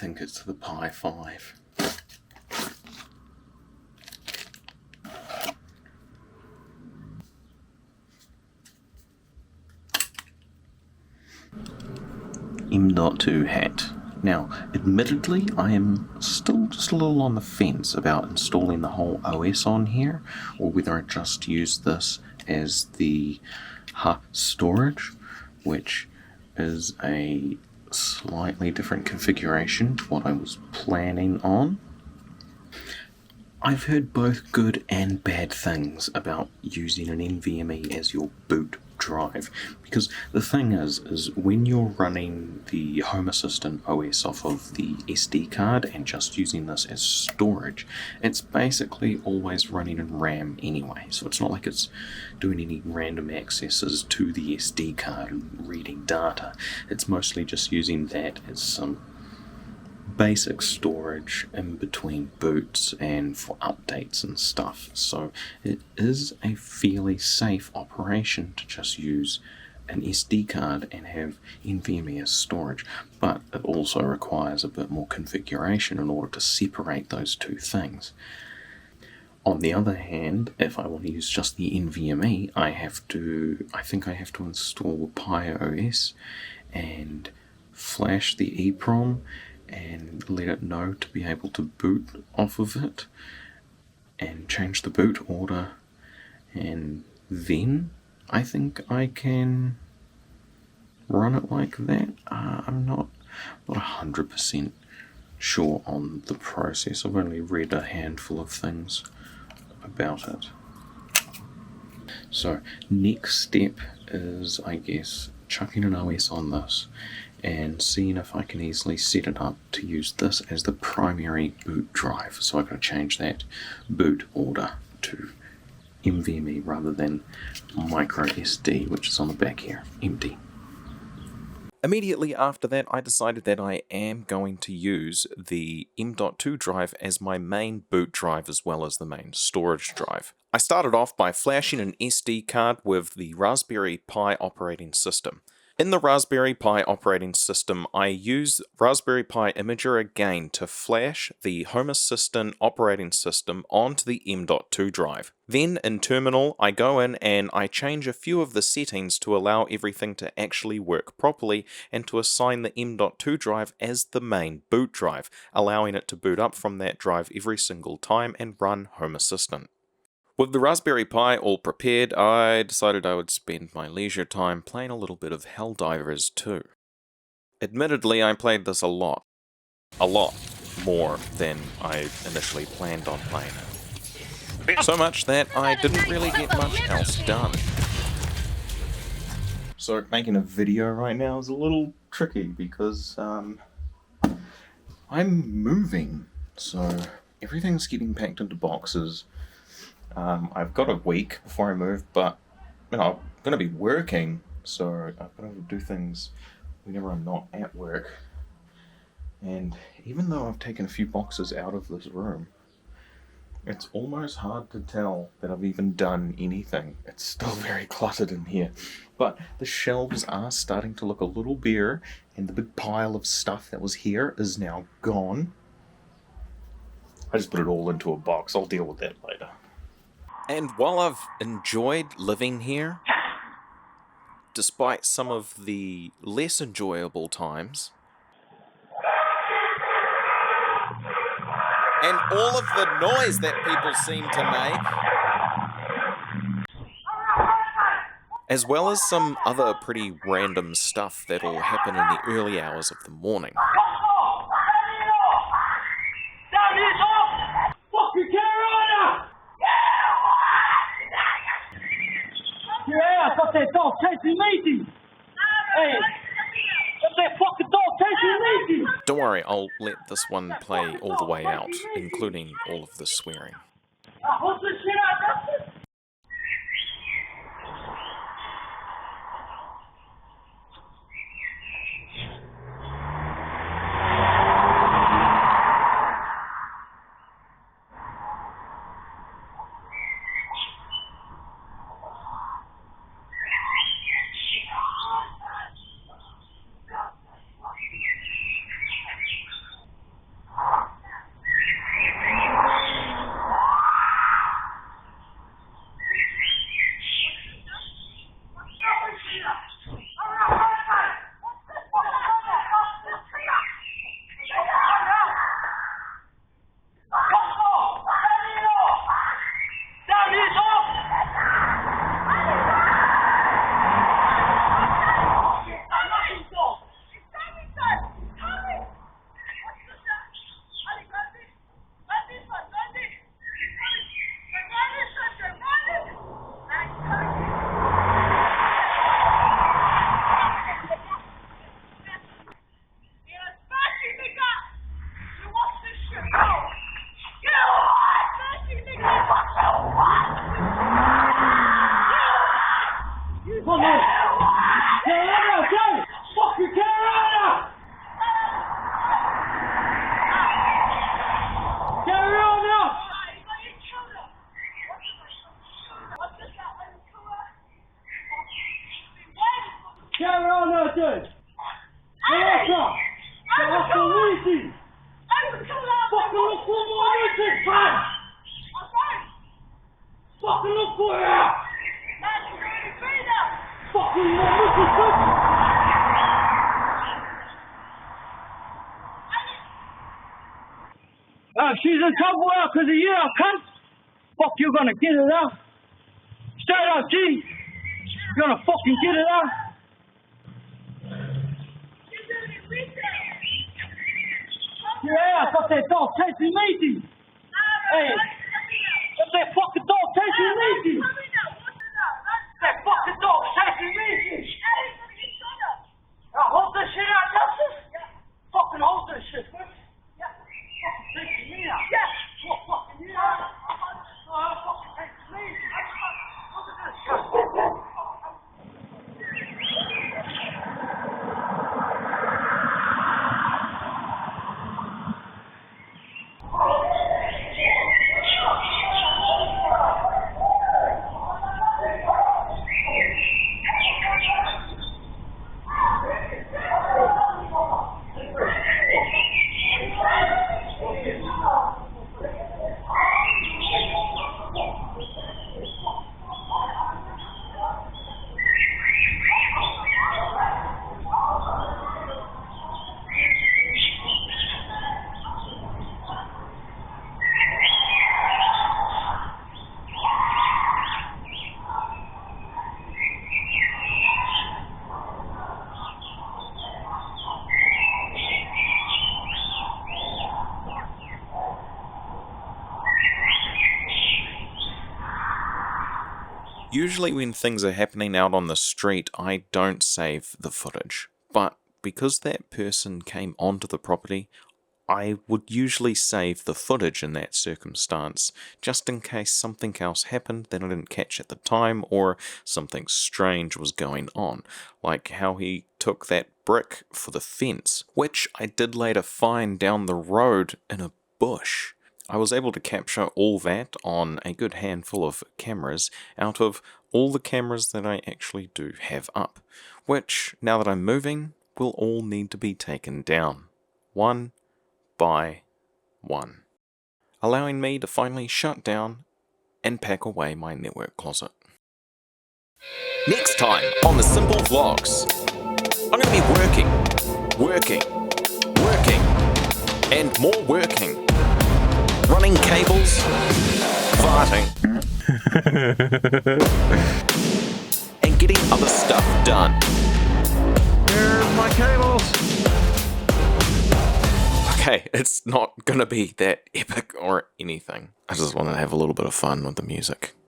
think it's the Pi 5. M.2 hat. Now, admittedly, I am still just a little on the fence about installing the whole OS on here, or whether I just use this as the HAOS storage, which is a slightly different configuration to what I was planning on. I've heard both good and bad things about using an NVMe as your boot drive, because the thing is when you're running the Home Assistant OS off of the SD card and just using this as storage, it's basically always running in RAM anyway, so it's not like it's doing any random accesses to the SD card and reading data. It's mostly just using that as some basic storage in between boots and for updates and stuff, so it is a fairly safe operation to just use an SD card and have NVMe as storage, but it also requires a bit more configuration in order to separate those two things. On the other hand, if I want to use just the NVMe, I think I have to install Pi OS and flash the EEPROM and let it know to be able to boot off of it and change the boot order, and then I think I can run it like that. I'm not 100% sure on the process. I've only read a handful of things about it. So next step is, I guess, chucking an OS on this and seeing if I can easily set it up to use this as the primary boot drive. So I've got to change that boot order to NVMe rather than micro SD, which is on the back here, empty. Immediately after that, I decided that I am going to use the M.2 drive as my main boot drive as well as the main storage drive. I started off by flashing an SD card with the Raspberry Pi operating system. In the Raspberry Pi operating system, I use Raspberry Pi Imager again to flash the Home Assistant operating system onto the M.2 drive. Then in Terminal, I go in and I change a few of the settings to allow everything to actually work properly and to assign the M.2 drive as the main boot drive, allowing it to boot up from that drive every single time and run Home Assistant. With the Raspberry Pi all prepared, I decided I would spend my leisure time playing a little bit of Helldivers 2. Admittedly, I played this a lot more than I initially planned on playing it. So much that I didn't really get much else done. So making a video right now is a little tricky because I'm moving, so everything's getting packed into boxes. I've got a week before I move, but I'm going to be working, so I've got to do things whenever I'm not at work. And even though I've taken a few boxes out of this room, it's almost hard to tell that I've even done anything. It's still very cluttered in here. But the shelves are starting to look a little bare, and the big pile of stuff that was here is now gone. I just put it all into a box. I'll deal with that later. And while I've enjoyed living here, despite some of the less enjoyable times, and all of the noise that people seem to make, as well as some other pretty random stuff that'll happen in the early hours of the morning. Yeah, I got that dog chasing me. Hey, got that fucking dog chasing me. Don't worry, I'll let this one play all the way out, including all of the swearing. What's this shit out there? Carry on there, dude. Melissa! That's so easy! Fucking look for more music, man! Fucking look for it! Fucking more music, dude! She's in trouble out because of you, cunt! Fuck, you're gonna get it out! Straight up, G! You're gonna fucking get it out! Yeah, I got that dog chasing me, G! Hey! Got that fucking dog chasing me, G! That fucking dog chasing me, G! Hold this shit out, Justice! Fucking hold this shit, bitch! Fucking chasing me out! You're fucking me out! Fucking chasing me! Look at this shit! Usually when things are happening out on the street, I don't save the footage. But because that person came onto the property, I would usually save the footage in that circumstance, just in case something else happened that I didn't catch at the time, or something strange was going on, like how he took that brick for the fence, which I did later find down the road in a bush. I was able to capture all that on a good handful of cameras out of all the cameras that I actually do have up, which, now that I'm moving, will all need to be taken down, one by one, allowing me to finally shut down and pack away my network closet. Next time on the Simple Vlogs, I'm going to be working, and more working. Running cables, farting, and getting other stuff done. Here's my cables! Okay, it's not gonna be that epic or anything. I just want to have a little bit of fun with the music.